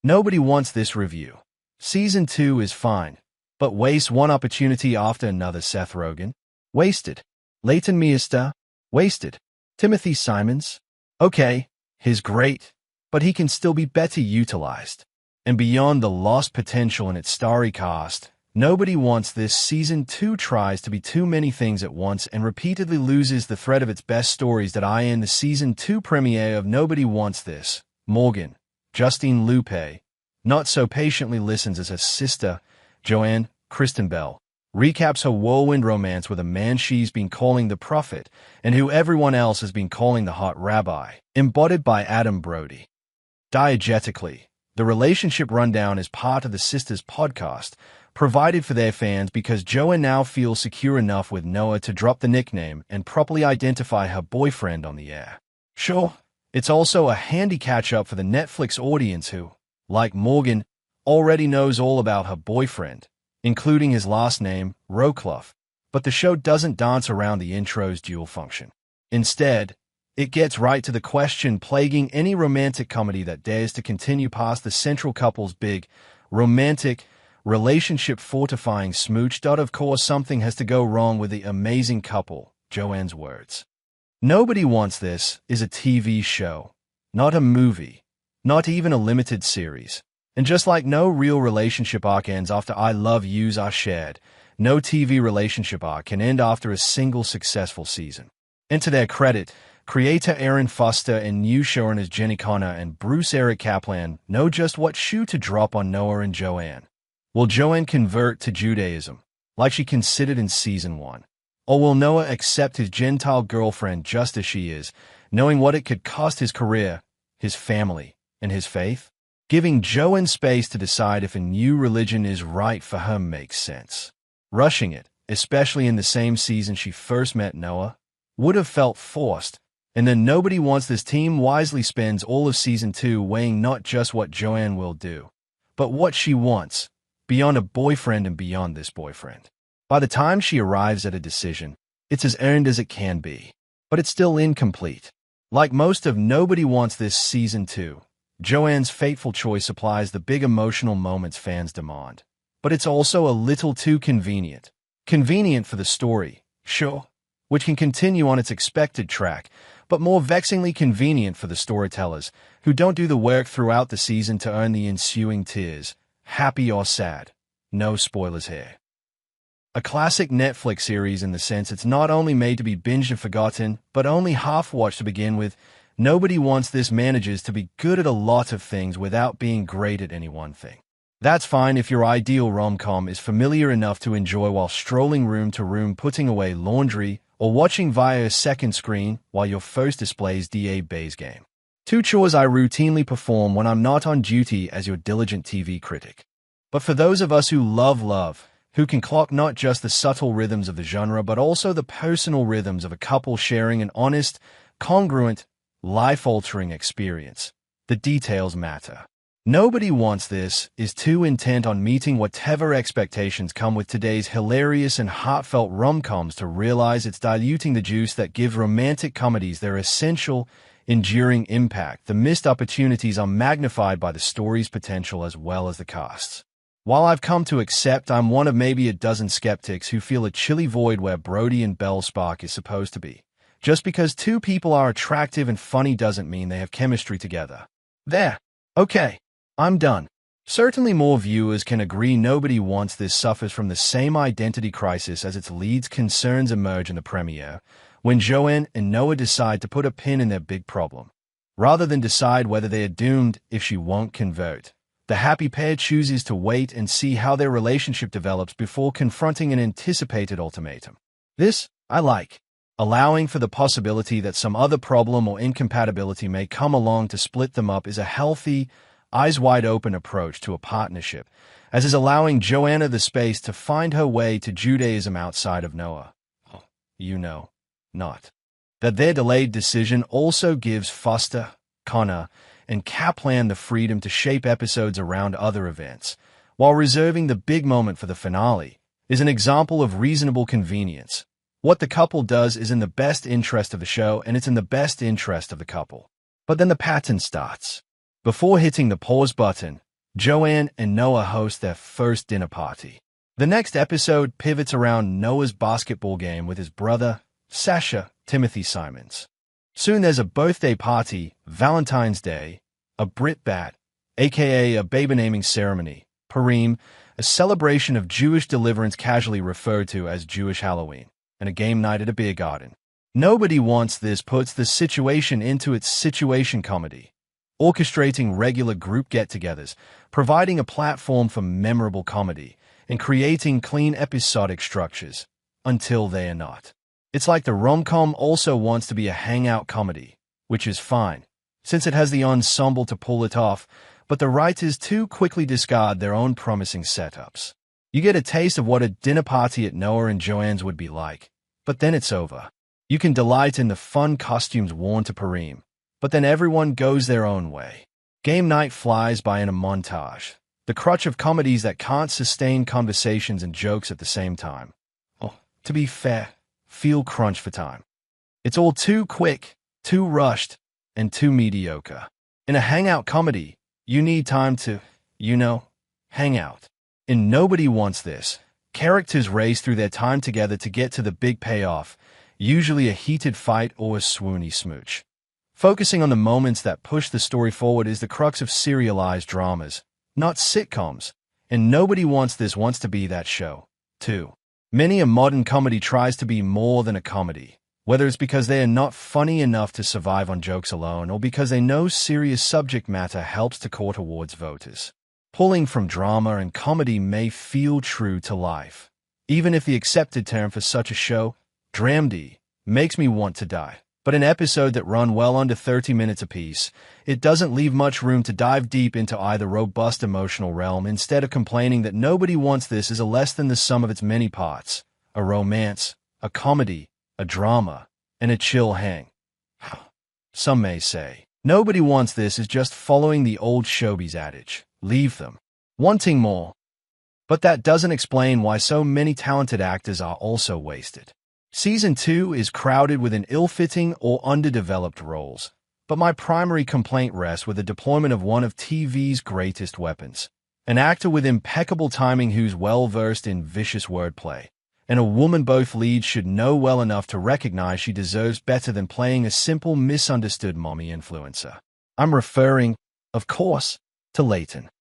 Nobody wants this review. Season 2 is fine, but waste one opportunity after another. Seth Rogen? Wasted. Leighton Meester? Wasted. Timothy Simons? Okay, he's great, but he can still be better utilized. And beyond the lost potential in its starry cast, Nobody Wants This Season 2 tries to be too many things at once and repeatedly loses the thread of its best stories that I in the Season 2 premiere of Nobody Wants This. Morgan, Justine Lupe, not so patiently listens as her sister, Joanne, Kristen Bell, recaps her whirlwind romance with a man she's been calling the prophet and who everyone else has been calling the hot rabbi, embodied by Adam Brody. Diegetically, the relationship rundown is part of the Sisters podcast, provided for their fans because Joanne now feels secure enough with Noah to drop the nickname and properly identify her boyfriend on the air. Sure, it's also a handy catch-up for the Netflix audience who, like Morgan, already knows all about her boyfriend, including his last name, Rowcliffe, but the show doesn't dance around the intro's dual function. Instead, it gets right to the question plaguing any romantic comedy that dares to continue past the central couple's big, romantic, relationship-fortifying smooch. Of course, something has to go wrong with the amazing couple, Joanne's words. Nobody Wants This is a TV show, not a movie, not even a limited series. And just like no real relationship arc ends after I love yous are shared, no TV relationship arc can end after a single successful season. And to their credit, creator Aaron Foster and new showrunners Jenny Connor and Bruce Eric Kaplan know just what shoe to drop on Noah and Joanne. Will Joanne convert to Judaism, like she considered in Season 1? Or will Noah accept his Gentile girlfriend just as she is, knowing what it could cost his career, his family, and his faith? Giving Joanne space to decide if a new religion is right for her makes sense. Rushing it, especially in the same season she first met Noah, would have felt forced, and then Nobody Wants This team wisely spends all of Season 2 weighing not just what Joanne will do, but what she wants, beyond a boyfriend and beyond this boyfriend. By the time she arrives at a decision, it's as earned as it can be, but it's still incomplete. Like most of Nobody Wants This Season 2, Joanne's fateful choice supplies the big emotional moments fans demand. But it's also a little too convenient. Convenient for the story, sure, which can continue on its expected track, but more vexingly convenient for the storytellers, who don't do the work throughout the season to earn the ensuing tears, happy or sad. No spoilers here. A classic Netflix series in the sense it's not only made to be binged and forgotten, but only half-watched to begin with. Nobody Wants This manages to be good at a lot of things without being great at any one thing. That's fine if your ideal rom-com is familiar enough to enjoy while strolling room to room putting away laundry or watching via a second screen while your first displays DA base game. Two chores I routinely perform when I'm not on duty as your diligent TV critic. But for those of us who love, who can clock not just the subtle rhythms of the genre but also the personal rhythms of a couple sharing an honest, congruent, life-altering experience, the details matter. Nobody Wants This is too intent on meeting whatever expectations come with today's hilarious and heartfelt rom-coms to realize it's diluting the juice that gives romantic comedies their essential, enduring impact. The missed opportunities are magnified by the story's potential as well as the cast's. While I've come to accept I'm one of maybe a dozen skeptics who feel a chilly void where Brody and Bell's spark is supposed to be. Just because two people are attractive and funny doesn't mean they have chemistry together. There. Okay. I'm done. Certainly more viewers can agree Nobody Wants This suffers from the same identity crisis as its lead's concerns emerge in the premiere, when Joanne and Noah decide to put a pin in their big problem. Rather than decide whether they are doomed if she won't convert, the happy pair chooses to wait and see how their relationship develops before confronting an anticipated ultimatum. This, I like. Allowing for the possibility that some other problem or incompatibility may come along to split them up is a healthy, eyes-wide-open approach to a partnership, as is allowing Joanna the space to find her way to Judaism outside of Noah. Oh, not. That their delayed decision also gives Foster, Connor, and Kaplan the freedom to shape episodes around other events, while reserving the big moment for the finale, is an example of reasonable convenience. What the couple does is in the best interest of the show, and it's in the best interest of the couple. But then the pattern starts. Before hitting the pause button, Joanne and Noah host their first dinner party. The next episode pivots around Noah's basketball game with his brother, Sasha Timothy Simons. Soon there's a birthday party, Valentine's Day, a Brit Bat, aka a baby naming ceremony, Purim, a celebration of Jewish deliverance casually referred to as Jewish Halloween, and a game night at a beer garden. Nobody Wants This puts the situation into its situation comedy, orchestrating regular group get-togethers, providing a platform for memorable comedy, and creating clean episodic structures, until they are not. It's like the rom-com also wants to be a hangout comedy, which is fine, since it has the ensemble to pull it off, but the writers too quickly discard their own promising setups. You get a taste of what a dinner party at Noah and Joanne's would be like, but then it's over. You can delight in the fun costumes worn to Purim, but then everyone goes their own way. Game night flies by in a montage, the crutch of comedies that can't sustain conversations and jokes at the same time. Oh, to be fair, feel crunch for time. It's all too quick, too rushed, and too mediocre. In a hangout comedy, you need time to, hang out. In Nobody Wants This, characters race through their time together to get to the big payoff, usually a heated fight or a swoony smooch. Focusing on the moments that push the story forward is the crux of serialized dramas, not sitcoms, and Nobody Wants This wants to be that show, too. Many a modern comedy tries to be more than a comedy, whether it's because they are not funny enough to survive on jokes alone or because they know serious subject matter helps to court awards voters. Pulling from drama and comedy may feel true to life, even if the accepted term for such a show, dramedy, makes me want to die. But an episode that run well under 30 minutes apiece, it doesn't leave much room to dive deep into either robust emotional realm instead of complaining that Nobody Wants This is a less than the sum of its many parts, a romance, a comedy, a drama, and a chill hang. Some may say, Nobody Wants This is just following the old showbiz adage, leave them wanting more. But that doesn't explain why so many talented actors are also wasted. Season 2 is crowded with ill-fitting or underdeveloped roles, but my primary complaint rests with the deployment of one of TV's greatest weapons, an actor with impeccable timing who's well-versed in vicious wordplay, and a woman both leads should know well enough to recognize she deserves better than playing a simple misunderstood mommy influencer. I'm referring, of course, to Layton.